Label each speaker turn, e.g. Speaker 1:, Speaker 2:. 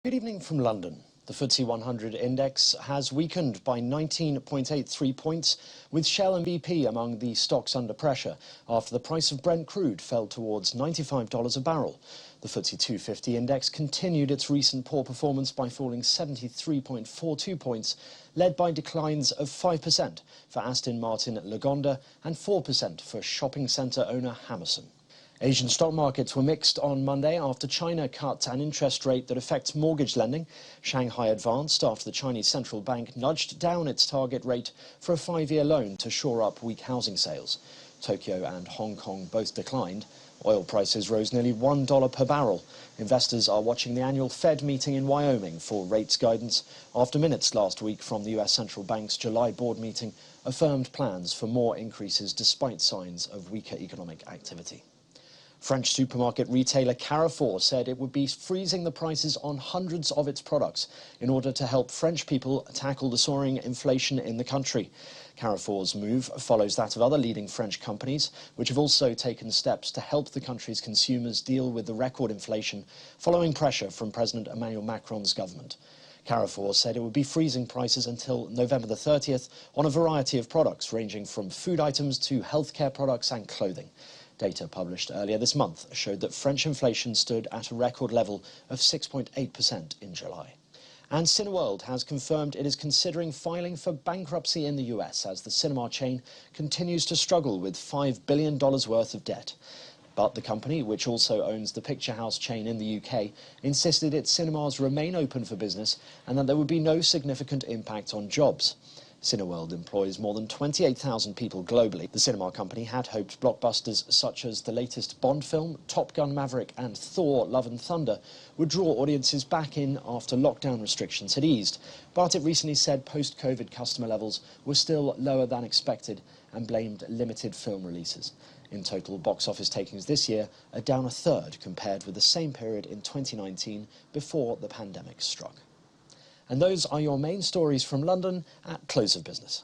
Speaker 1: Good evening from London. The FTSE 100 index has weakened by 19.83 points, with Shell and BP among the stocks under pressure after the price of Brent crude fell towards $95 a barrel. The FTSE 250 index continued its recent poor performance by falling 73.42 points, led by declines of 5% for Aston Martin Lagonda and 4% for shopping centre owner Hammerson. Asian stock markets were mixed on Monday after China cut an interest rate that affects mortgage lending. Shanghai advanced after the Chinese central bank nudged down its target rate for a 5-year loan to shore up weak housing sales. Tokyo and Hong Kong both declined. Oil prices rose nearly $1 per barrel. Investors are watching the annual Fed meeting in Wyoming for rates guidance after minutes last week from the US Central Bank's July board meeting affirmed plans for more increases despite signs of weaker economic activity. French supermarket retailer Carrefour said it would be freezing the prices on hundreds of its products in order to help French people tackle the soaring inflation in the country. Carrefour's move follows that of other leading French companies, which have also taken steps to help the country's consumers deal with the record inflation following pressure from President Emmanuel Macron's government. Carrefour said it would be freezing prices until November the 30th on a variety of products, ranging from food items to healthcare products and clothing. Data published earlier this month showed that French inflation stood at a record level of 6.8% in July. And Cineworld has confirmed it is considering filing for bankruptcy in the US as the cinema chain continues to struggle with $5 billion worth of debt. But the company, which also owns the Picture House chain in the UK, insisted its cinemas remain open for business and that there would be no significant impact on jobs. Cineworld employs more than 28,000 people globally. The cinema company had hoped blockbusters such as the latest Bond film, Top Gun Maverick and Thor Love and Thunder would draw audiences back in after lockdown restrictions had eased. But it recently said post-COVID customer levels were still lower than expected and blamed limited film releases. In total, box office takings this year are down a third compared with the same period in 2019 before the pandemic struck. And those are your main stories from London at close of business.